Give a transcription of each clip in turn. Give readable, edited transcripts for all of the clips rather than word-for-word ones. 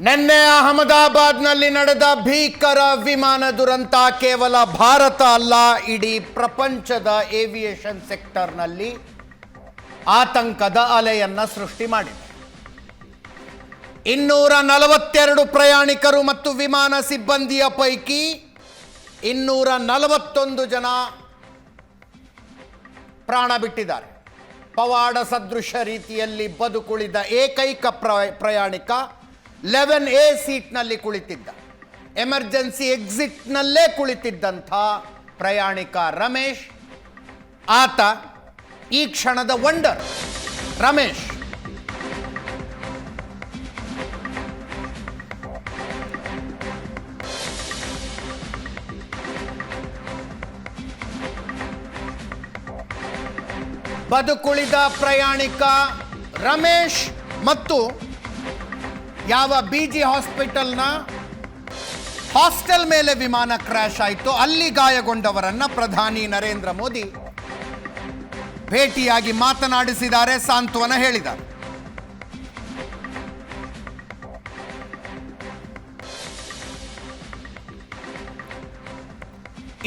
ನಿನ್ನೆ ಅಹಮದಾಬಾದ್ನಲ್ಲಿ ನಡೆದ ಭೀಕರ ವಿಮಾನ ದುರಂತ ಕೇವಲ ಭಾರತ ಅಲ್ಲ, ಇಡೀ ಪ್ರಪಂಚದ ಏವಿಯೇಷನ್ ಸೆಕ್ಟರ್ನಲ್ಲಿ ಆತಂಕದ ಅಲೆಯನ್ನು ಸೃಷ್ಟಿ ಮಾಡಿದೆ. 242 ಪ್ರಯಾಣಿಕರು ಮತ್ತು ವಿಮಾನ ಸಿಬ್ಬಂದಿಯ ಪೈಕಿ 241 ಜನ ಪ್ರಾಣ ಬಿಟ್ಟಿದ್ದಾರೆ. ಪವಾಡ ಸದೃಶ ರೀತಿಯಲ್ಲಿ ಬದುಕುಳಿದ ಏಕೈಕ ಪ್ರಯಾಣಿಕ 11A ಸೀಟ್ನಲ್ಲಿ ಕುಳಿತಿದ್ದ, ಎಮರ್ಜೆನ್ಸಿ ಎಕ್ಸಿಟ್ನಲ್ಲೇ ಕುಳಿತಿದ್ದಂಥ ಪ್ರಯಾಣಿಕ ರಮೇಶ್. ಆತ ಈ ಕ್ಷಣದ ವಂಡರ್. ರಮೇಶ್ ಬದುಕುಳಿದ ಪ್ರಯಾಣಿಕ ರಮೇಶ್ ಮತ್ತು ಯಾವ BG ಹಾಸ್ಪಿಟಲ್ನ ಹಾಸ್ಟೆಲ್ ಮೇಲೆ ವಿಮಾನ ಕ್ರ್ಯಾಶ್ ಆಯಿತು, ಅಲ್ಲಿ ಗಾಯಗೊಂಡವರನ್ನು ಪ್ರಧಾನಿ ನರೇಂದ್ರ ಮೋದಿ ಭೇಟಿಯಾಗಿ ಮಾತನಾಡಿಸಿದ್ದಾರೆ, ಸಾಂತ್ವನ ಹೇಳಿದ್ದಾರೆ.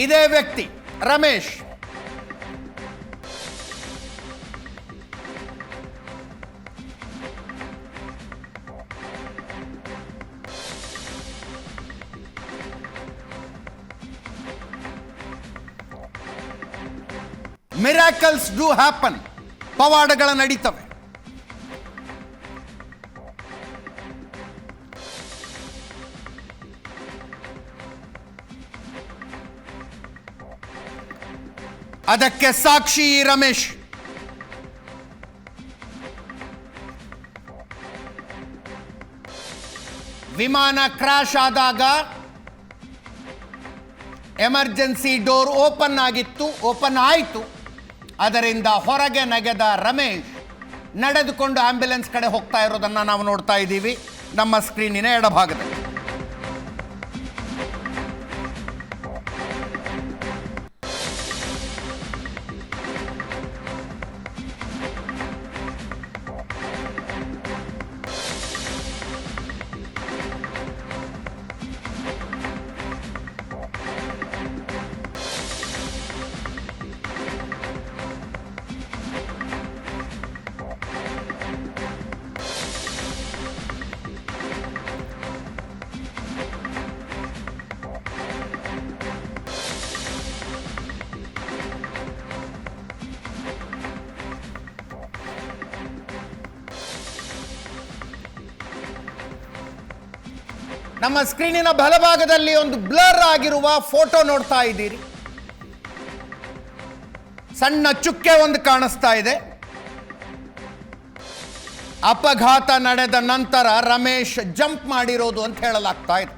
ಇದೇ ವ್ಯಕ್ತಿ ರಮೇಶ್ ಮಿರಾಕಲ್ಸ್ ಡೂ ಹ್ಯಾಪನ್, ಪವಾಡಗಳ ನಡೀತವೆ. ಅದಕ್ಕೆ ಸಾಕ್ಷಿ ರಮೇಶ್. ವಿಮಾನ ಕ್ರಾಶ್ ಆದಾಗ ಎಮರ್ಜೆನ್ಸಿ ಡೋರ್ ಓಪನ್ ಆಯಿತು. ಅದರಿಂದ ಹೊರಗೆ ನೆಗೆದ ರಮೇಶ್ ನಡೆದುಕೊಂಡು ಆಂಬ್ಯುಲೆನ್ಸ್ ಕಡೆ ಹೋಗ್ತಾ ಇರೋದನ್ನು ನಾವು ನೋಡ್ತಾ ಇದ್ದೀವಿ ನಮ್ಮ ಸ್ಕ್ರೀನಿನ ಎಡಭಾಗದಲ್ಲಿ. ನಮ್ಮ ಸ್ಕ್ರೀನಿನ ಬಲಭಾಗದಲ್ಲಿ ಒಂದು ಬ್ಲರ್ ಆಗಿರುವ ಫೋಟೋ ನೋಡ್ತಾ ಇದ್ದೀರಿ. ಸಣ್ಣ ಚುಕ್ಕೆ ಒಂದು ಕಾಣಿಸ್ತಾ ಇದೆ. ಅಪಘಾತ ನಡೆದ ನಂತರ ರಮೇಶ್ ಜಂಪ್ ಮಾಡಿರೋದು ಅಂತ ಹೇಳಲಾಗ್ತಾ ಇದೆ.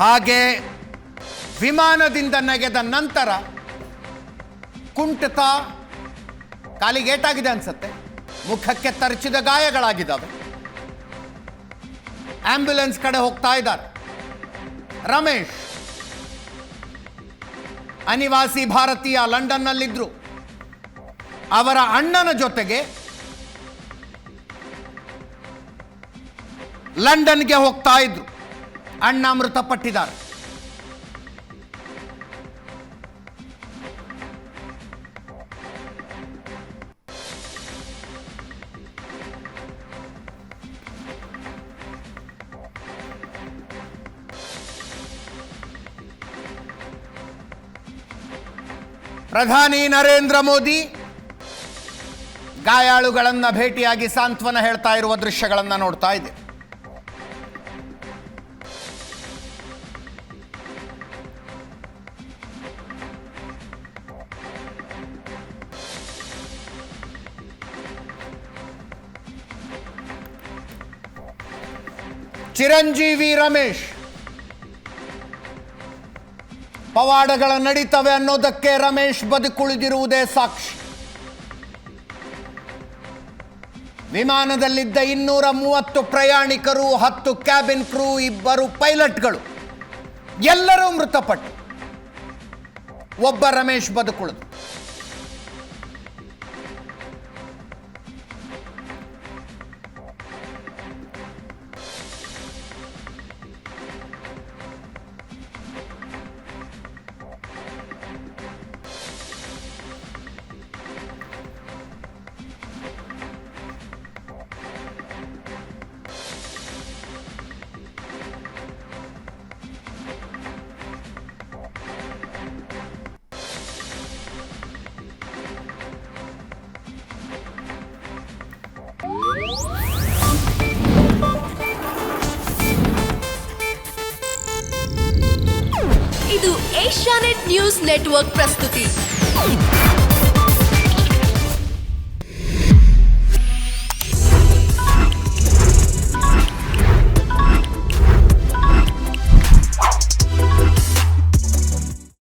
ಹಾಗೆ ವಿಮಾನದಿಂದ ನೆಗೆದ ನಂತರ ಕುಂಠಿತ, ಕಾಲಿಗೆ ಏಟಾಗಿದೆ ಅನ್ಸುತ್ತೆ, ಮುಖಕ್ಕೆ ತರಚಿದ ಗಾಯಗಳಾಗಿದ್ದಾವೆ. ಆಂಬ್ಯುಲೆನ್ಸ್ ಕಡೆ ಹೋಗ್ತಾ ಇದ್ದಾರೆ. ರಮೇಶ್ ಅನಿವಾಸಿ ಭಾರತೀಯ, ಲಂಡನ್ನಲ್ಲಿದ್ದರು. ಅವರ ಅಣ್ಣನ ಜೊತೆಗೆ ಲಂಡನ್ಗೆ ಹೋಗ್ತಾ ಇದ್ರು. ಅಣ್ಣ ಮೃತಪಟ್ಟಿದ್ದಾರೆ. ಪ್ರಧಾನಿ ನರೇಂದ್ರ ಮೋದಿ ಗಾಯಾಳುಗಳನ್ನು ಭೇಟಿಯಾಗಿ ಸಾಂತ್ವನ ಹೇಳ್ತಾ ಇರುವ ದೃಶ್ಯಗಳನ್ನು ನೋಡ್ತಾ ಇದೆ. ಚಿರಂಜೀವಿ ರಮೇಶ್ ಪವಾಡಗಳ ನಡೀತವೆ ಅನ್ನೋದಕ್ಕೆ ರಮೇಶ್ ಬದುಕುಳಿದಿರುವುದೇ ಸಾಕ್ಷಿ. ವಿಮಾನದಲ್ಲಿದ್ದ 230 ಪ್ರಯಾಣಿಕರು, 10 ಕ್ಯಾಬಿನ್ ಕ್ರೂ, 2 ಪೈಲಟ್ಗಳು ಎಲ್ಲರೂ ಮೃತಪಟ್ಟು ಒಬ್ಬ ರಮೇಶ್ ಬದುಕುಳಿದು. ಇದು ಏಷ್ಯಾನೆಟ್ ನ್ಯೂಸ್ ನೆಟ್ವರ್ಕ್ ಪ್ರಸ್ತುತಿ.